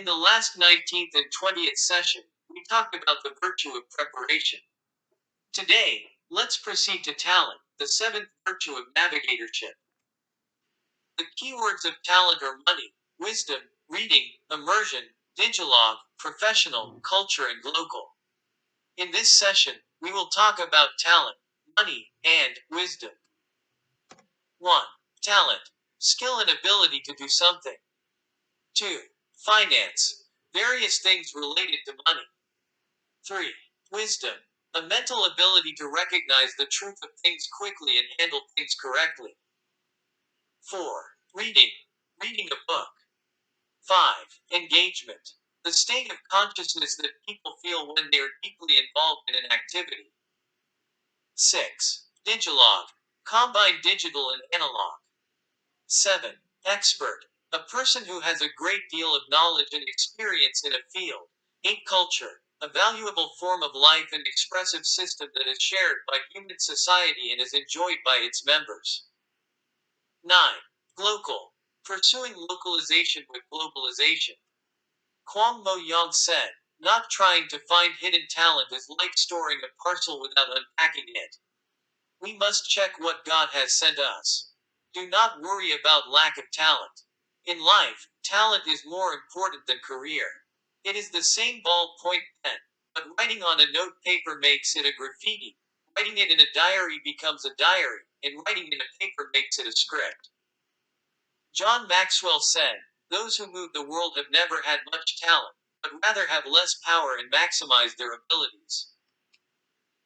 In the last 19th and 20th session, we talked about the virtue of preparation. Today, let's proceed to talent, the seventh virtue of navigatorship. The keywords of talent are money, wisdom, reading, immersion, Digilog, professional, culture, and glocal. In this session, we will talk about talent, money, and wisdom. 1. Talent, skill and ability to do something. 2. Finance, various things related to money. 3. Wisdom, a mental ability to recognize the truth of things quickly and handle things correctly. 4. Reading, reading a book. 5. Engagement, the state of consciousness that people feel when they are deeply involved in an activity. 6. Digilog, combine digital and analog. 7. Expert, a person who has a great deal of knowledge and experience in a field. 8. Culture, a valuable form of life and expressive system that is shared by human society and is enjoyed by its members. 9. Glocal, pursuing localization with globalization. Kwang Mo Yang said, not trying to find hidden talent is like storing a parcel without unpacking it. We must check what God has sent us. Do not worry about lack of talent. In life, talent is more important than career. It is the same ballpoint pen, but writing on a note paper makes it a graffiti. Writing it in a diary becomes a diary, and writing in a paper makes it a script. John Maxwell said, those who move the world have never had much talent, but rather have less power and maximize their abilities.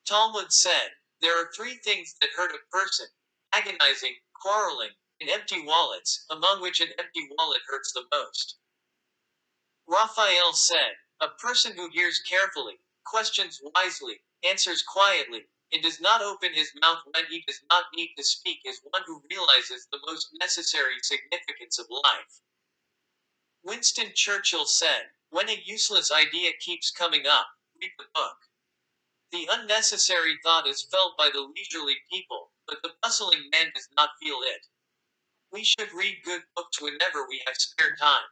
Talmud said, there are 3 things that hurt a person: agonizing, quarreling, and empty wallets, among which an empty wallet hurts the most. Raphael said, a person who hears carefully, questions wisely, answers quietly, and does not open his mouth when he does not need to speak is one who realizes the most necessary significance of life. Winston Churchill said, when a useless idea keeps coming up, read the book. The unnecessary thought is felt by the leisurely people, but the bustling man does not feel it. We should read good books whenever we have spare time.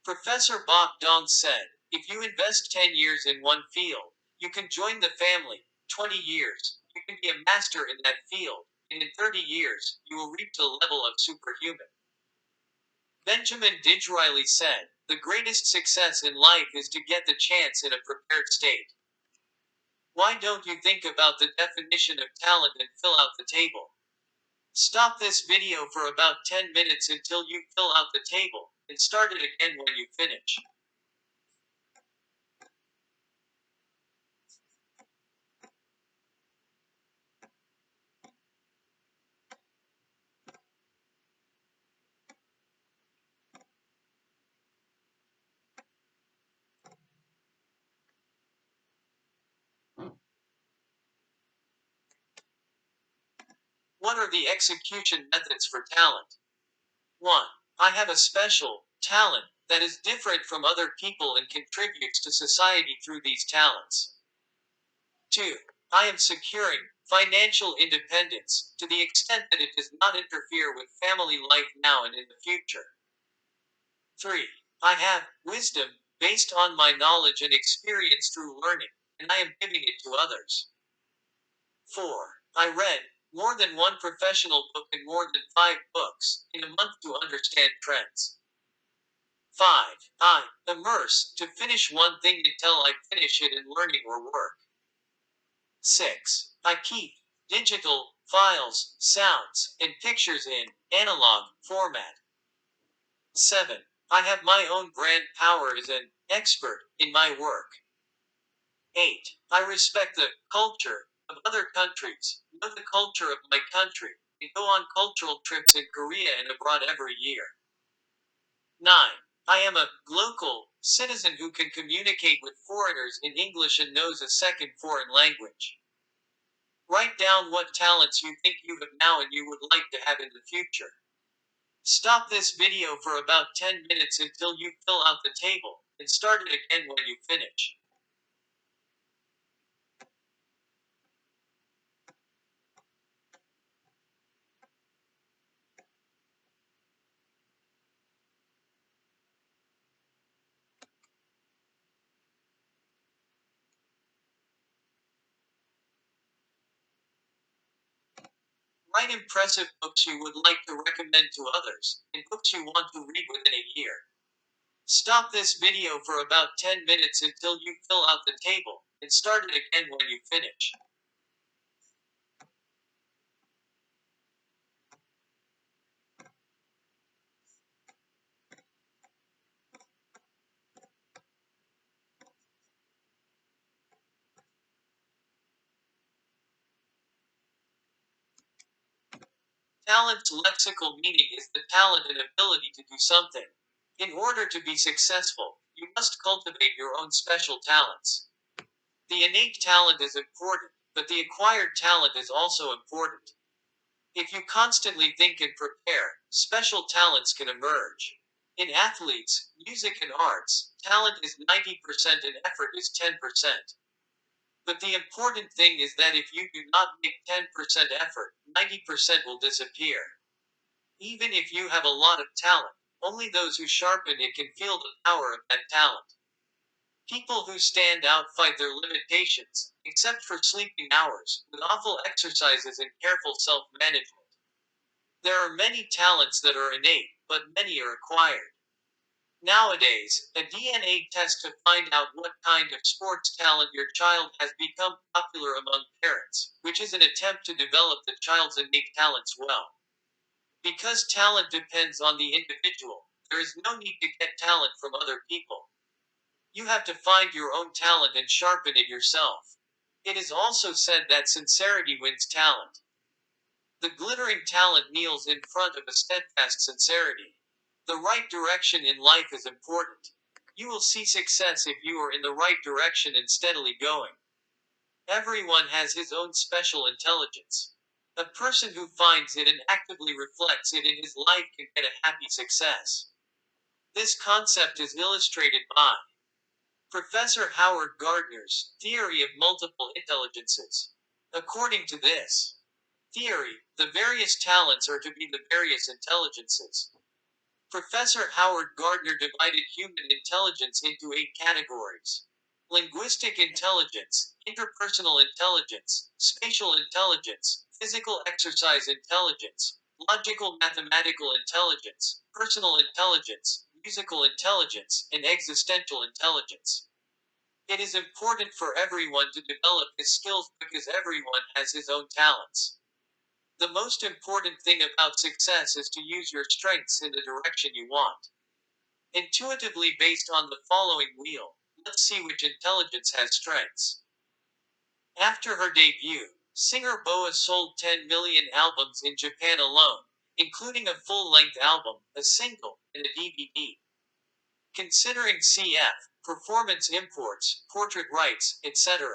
Professor Bok Dong said, if you invest 10 years in one field, you can join the family. 20 years, you can be a master in that field, and in 30 years, you will reach the level of superhuman. Benjamin Disraeli said, the greatest success in life is to get the chance in a prepared state. Why don't you think about the definition of talent and fill out the table? Stop this video for about 10 minutes until you fill out the table, and start it again when you finish. What are the execution methods for talent? 1. I have a special talent that is different from other people and contributes to society through these talents. 2. I am securing financial independence to the extent that it does not interfere with family life now and in the future. 3. I have wisdom based on my knowledge and experience through learning, and I am giving it to others. 4. I read more than one professional book and more than 5 books in a month to understand trends. 5. I immerse to finish one thing until I finish it in learning or work. 6. I keep digital files, sounds, and pictures in analog format. 7. I have my own brand power as an expert in my work. 8. I respect the culture of other countries, know the culture of my country, and go on cultural trips in Korea and abroad every year. 9. I am a Glocal citizen who can communicate with foreigners in English and knows a second foreign language. Write down what talents you think you have now and you would like to have in the future. Stop this video for about 10 minutes until you fill out the table, and start it again when you finish. Write impressive books you would like to recommend to others, and books you want to read within a year. Stop this video for about 10 minutes until you fill out the table, and start it again when you finish. Talent's lexical meaning is the talent and ability to do something. In order to be successful, you must cultivate your own special talents. The innate talent is important, but the acquired talent is also important. If you constantly think and prepare, special talents can emerge. In athletes, music, and arts, talent is 90% and effort is 10%. But the important thing is that if you do not make 10% effort, 90% will disappear. Even if you have a lot of talent, only those who sharpen it can feel the power of that talent. People who stand out fight their limitations, except for sleeping hours, with awful exercises and careful self management. There are many talents that are innate, but many are acquired. Nowadays, a DNA test to find out what kind of sports talent your child has become popular among parents, which is an attempt to develop the child's innate talents well. Because talent depends on the individual, there is no need to get talent from other people. You have to find your own talent and sharpen it yourself. It is also said that sincerity wins talent. The glittering talent kneels in front of a steadfast sincerity. The right direction in life is important. You will see success if you are in the right direction and steadily going. Everyone has his own special intelligence. A person who finds it and actively reflects it in his life can get a happy success. This concept is illustrated by Professor Howard Gardner's theory of multiple intelligences. According to this theory, the various talents are to be the various intelligences. Professor Howard Gardner divided human intelligence into 8 categories: linguistic intelligence, interpersonal intelligence, spatial intelligence, physical exercise intelligence, logical mathematical intelligence, personal intelligence, musical intelligence, and existential intelligence. It is important for everyone to develop his skills because everyone has his own talents. The most important thing about success is to use your strengths in the direction you want. Intuitively based on the following wheel, let's see which intelligence has strengths. After her debut, singer Boa sold 10 million albums in Japan alone, including a full-length album, a single, and a DVD. Considering CF, performance imports, portrait rights, etc.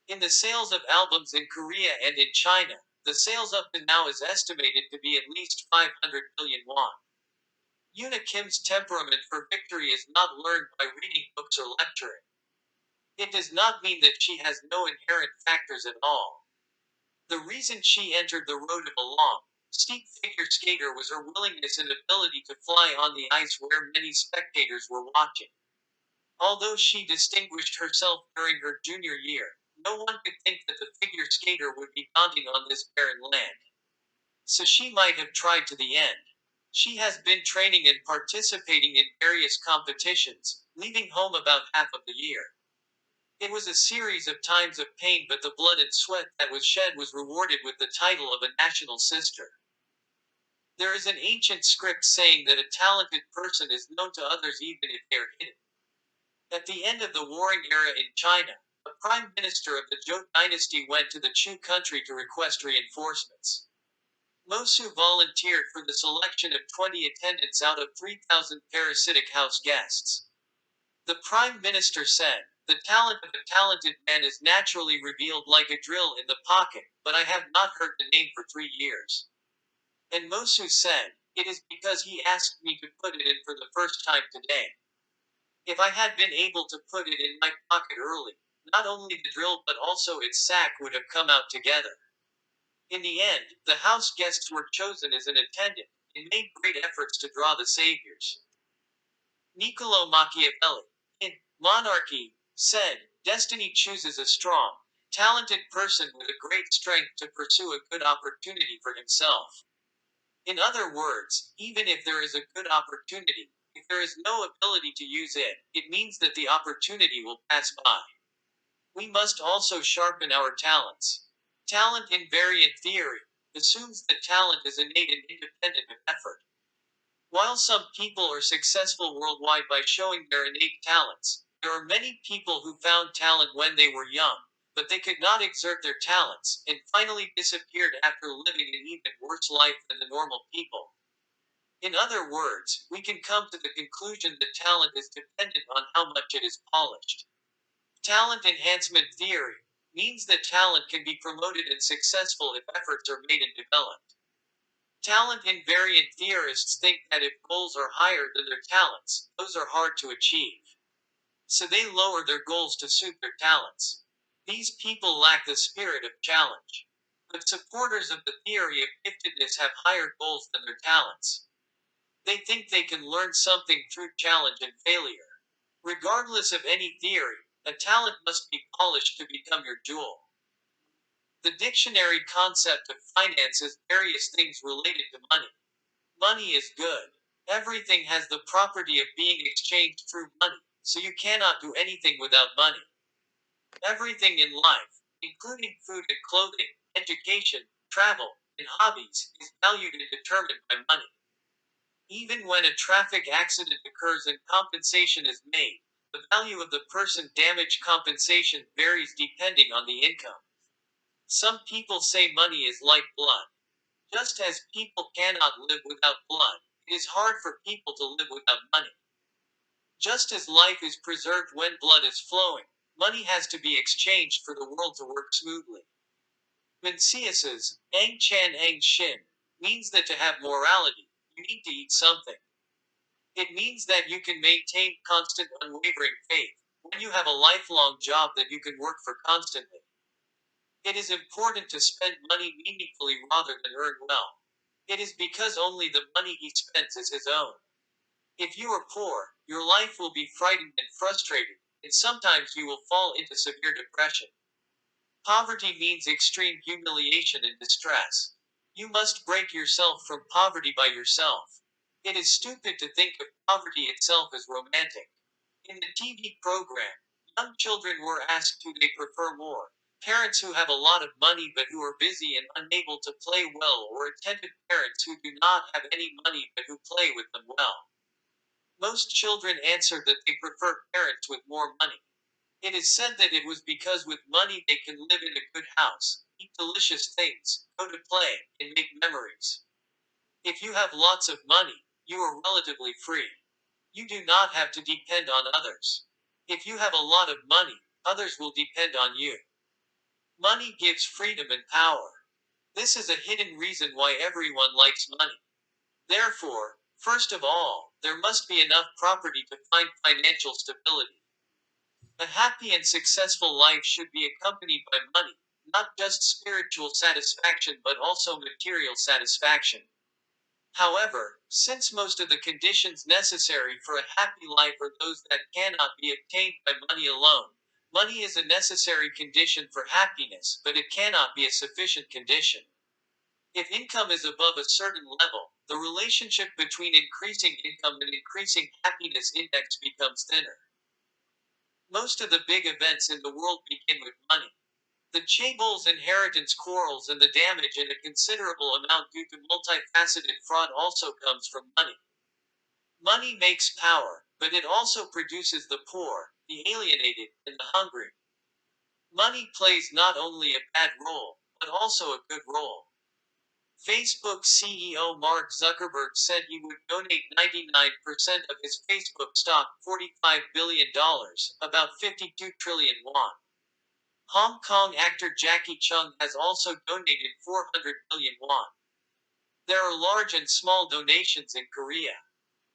In the sales of albums in Korea and in China, the sales up to now is estimated to be at least 500 billion won. Yuna Kim's temperament for victory is not learned by reading books or lecturing. It does not mean that she has no inherent factors at all. The reason she entered the road of a long, steep figure skater was her willingness and ability to fly on the ice where many spectators were watching. Although she distinguished herself during her junior year, no one could think that the figure skater would be daunting on this barren land. So she might have tried to the end. She has been training and participating in various competitions, leaving home about half of the year. It was a series of times of pain, but the blood and sweat that was shed was rewarded with the title of a national sister. There is an ancient script saying that a talented person is known to others even if they are hidden. At the end of the warring era in China, a prime minister of the Zhou dynasty went to the Chu country to request reinforcements. Mosu volunteered for the selection of 20 attendants out of 3,000 parasitic house guests. The prime minister said, "The talent of a talented man is naturally revealed like a drill in the pocket, but I have not heard the name for 3 years." And Mosu said, "It is because he asked me to put it in for the first time today. If I had been able to put it in my pocket early, not only the drill but also its sack would have come out together." In the end, the house guests were chosen as an attendant, and made great efforts to draw the saviors. Niccolo Machiavelli, in Monarchy, said, "Destiny chooses a strong, talented person with a great strength to pursue a good opportunity for himself. In other words, even if there is a good opportunity, if there is no ability to use it, it means that the opportunity will pass by. We must also sharpen our talents. Talent invariant theory assumes that talent is innate and independent of effort. While some people are successful worldwide by showing their innate talents, there are many people who found talent when they were young, but they could not exert their talents, and finally disappeared after living an even worse life than the normal people. In other words, we can come to the conclusion that talent is dependent on how much it is polished. Talent enhancement theory means that talent can be promoted and successful if efforts are made and developed. Talent invariant theorists think that if goals are higher than their talents, those are hard to achieve. So they lower their goals to suit their talents. These people lack the spirit of challenge. But supporters of the theory of giftedness have higher goals than their talents. They think they can learn something through challenge and failure. Regardless of any theory, a talent must be polished to become your jewel. The dictionary concept of finance is various things related to money. Money is good. Everything has the property of being exchanged through money, so you cannot do anything without money. Everything in life, including food and clothing, education, travel, and hobbies, is valued and determined by money. Even when a traffic accident occurs and compensation is made, the value of the person damage compensation varies depending on the income. Some people say money is like blood. Just as people cannot live without blood, it is hard for people to live without money. Just as life is preserved when blood is flowing, money has to be exchanged for the world to work smoothly. Mencius's Ang Chan Ang Shin means that to have morality, you need to eat something. It means that you can maintain constant, unwavering faith when you have a lifelong job that you can work for constantly. It is important to spend money meaningfully rather than earn well. It is because only the money he spends is his own. If you are poor, your life will be frightened and frustrated, and sometimes you will fall into severe depression. Poverty means extreme humiliation and distress. You must break yourself from poverty by yourself. It is stupid to think of poverty itself as romantic. In the TV program, young children were asked who they prefer more: parents who have a lot of money but who are busy and unable to play well, or attentive parents who do not have any money but who play with them well. Most children answered that they prefer parents with more money. It is said that it was because with money they can live in a good house, eat delicious things, go to play, and make memories. If you have lots of money, you are relatively free. You do not have to depend on others. If you have a lot of money, others will depend on you. Money gives freedom and power. This is a hidden reason why everyone likes money. Therefore, first of all, there must be enough property to find financial stability. A happy and successful life should be accompanied by money, not just spiritual satisfaction but also material satisfaction. However, since most of the conditions necessary for a happy life are those that cannot be obtained by money alone, money is a necessary condition for happiness, but it cannot be a sufficient condition. If income is above a certain level, the relationship between increasing income and increasing happiness index becomes thinner. Most of the big events in the world begin with money. The Chabol's inheritance quarrels and the damage in a considerable amount due to multifaceted fraud also comes from money. Money makes power, but it also produces the poor, the alienated, and the hungry. Money plays not only a bad role, but also a good role. Facebook CEO Mark Zuckerberg said he would donate 99% of his Facebook stock, $45 billion, about 52 trillion won. Hong Kong actor Jackie Chung has also donated 400 billion won. There are large and small donations in Korea.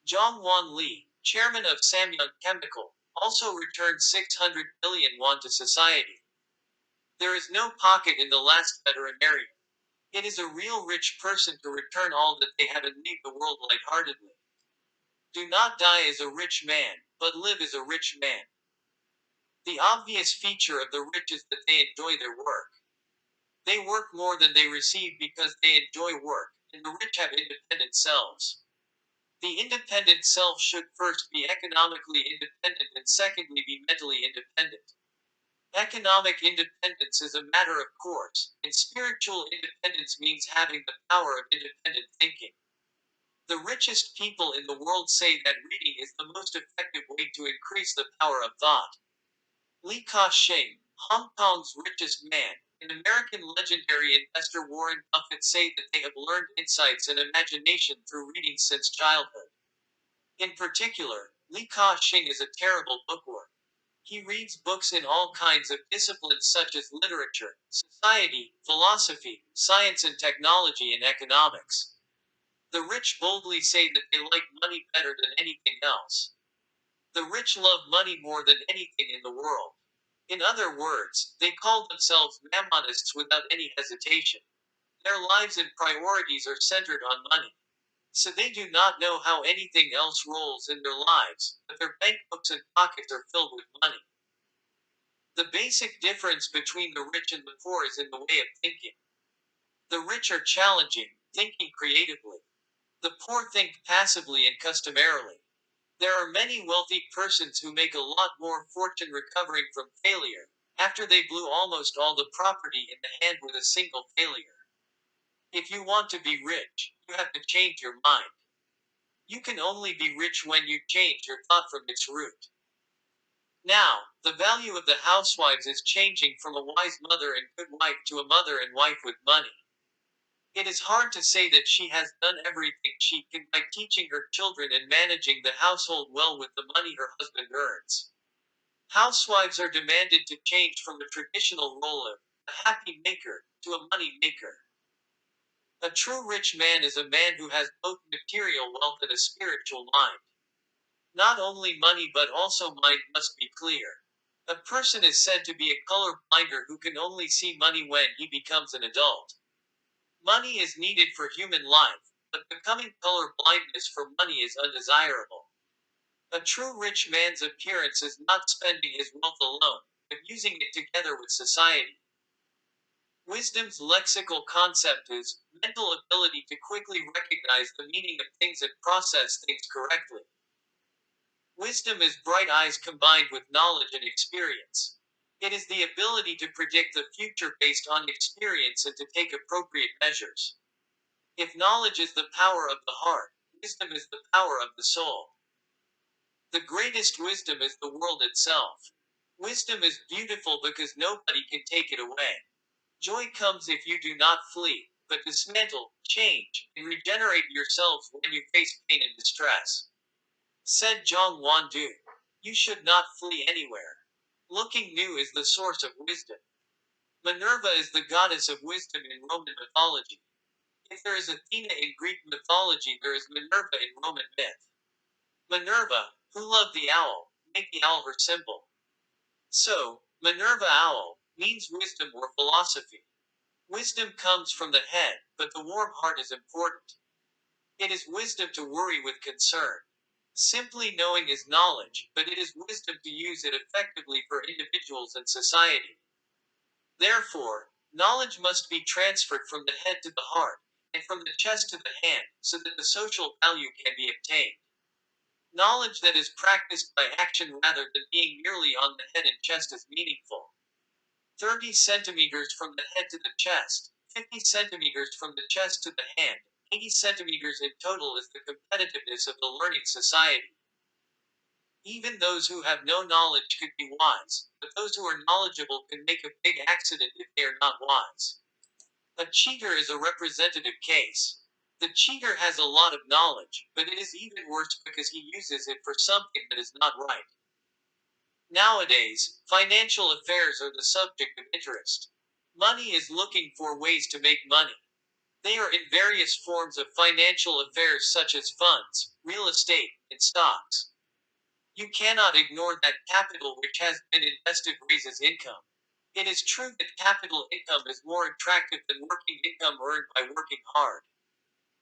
Jong Won Lee, chairman of Samyang Chemical, also returned 600 billion won to society. There is no pocket in the last veterinarian. It is a real rich person to return all that they have and leave the world lightheartedly. Do not die as a rich man, but live as a rich man. The obvious feature of the rich is that they enjoy their work. They work more than they receive because they enjoy work, and the rich have independent selves. The independent self should first be economically independent and secondly be mentally independent. Economic independence is a matter of course, and spiritual independence means having the power of independent thinking. The richest people in the world say that reading is the most effective way to increase the power of thought. Li Ka-shing, Hong Kong's richest man, and American legendary investor Warren Buffett say that they have learned insights and imagination through reading since childhood. In particular, Li Ka-shing is a terrible bookworm. He reads books in all kinds of disciplines such as literature, society, philosophy, science and technology, and economics. The rich boldly say that they like money better than anything else. The rich love money more than anything in the world. In other words, they call themselves mammonists without any hesitation. Their lives and priorities are centered on money. So they do not know how anything else rolls in their lives, but their bank books and pockets are filled with money. The basic difference between the rich and the poor is in the way of thinking. The rich are challenging, thinking creatively. The poor think passively and customarily. There are many wealthy persons who make a lot more fortune recovering from failure, after they blew almost all the property in the hand with a single failure. If you want to be rich, you have to change your mind. You can only be rich when you change your thought from its root. Now, the value of the housewives is changing from a wise mother and good wife to a mother and wife with money. It is hard to say that she has done everything she can by teaching her children and managing the household well with the money her husband earns. Housewives are demanded to change from the traditional role of a happy maker to a money maker. A true rich man is a man who has both material wealth and a spiritual mind. Not only money but also mind must be clear. A person is said to be a color blinder who can only see money when he becomes an adult. Money is needed for human life, but becoming color blindness for money is undesirable. A true rich man's appearance is not spending his wealth alone, but using it together with society. Wisdom's lexical concept is mental ability to quickly recognize the meaning of things and process things correctly. Wisdom is bright eyes combined with knowledge and experience. It is the ability to predict the future based on experience and to take appropriate measures. If knowledge is the power of the heart, wisdom is the power of the soul. The greatest wisdom is the world itself. Wisdom is beautiful because nobody can take it away. Joy comes if you do not flee, but dismantle, change, and regenerate yourselves when you face pain and distress. Said Zhang Wandu. You should not flee anywhere. Looking new is the source of wisdom. Minerva is the goddess of wisdom in Roman mythology. If there is Athena in Greek mythology, there is Minerva in Roman myth. Minerva, who loved the owl, made the owl her symbol. So, Minerva owl means wisdom or philosophy. Wisdom comes from the head, but the warm heart is important. It is wisdom to worry with concern. Simply knowing is knowledge, but it is wisdom to use it effectively for individuals and society. Therefore, knowledge must be transferred from the head to the heart, and from the chest to the hand, so that the social value can be obtained. Knowledge that is practiced by action rather than being merely on the head and chest is meaningful. 30 centimeters from the head to the chest, 50 centimeters from the chest to the hand, 80 centimeters in total is the competitiveness of the learning society. Even those who have no knowledge could be wise, but those who are knowledgeable can make a big accident if they are not wise. A cheater is a representative case. The cheater has a lot of knowledge, but it is even worse because he uses it for something that is not right. Nowadays, financial affairs are the subject of interest. Money is looking for ways to make money. They are in various forms of financial affairs such as funds, real estate, and stocks. You cannot ignore that capital which has been invested raises income. It is true that capital income is more attractive than working income earned by working hard.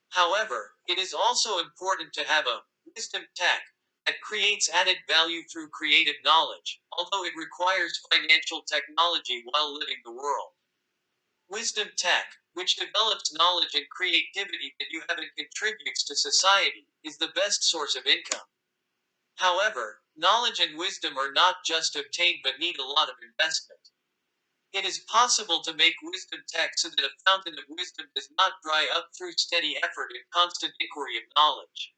However, it is also important to have a wisdom tech that creates added value through creative knowledge, although it requires financial technology while living the world. Wisdom tech, which develops knowledge and creativity that you have and contributes to society, is the best source of income. However, knowledge and wisdom are not just obtained but need a lot of investment. It is possible to make wisdom tech so that a fountain of wisdom does not dry up through steady effort and constant inquiry of knowledge.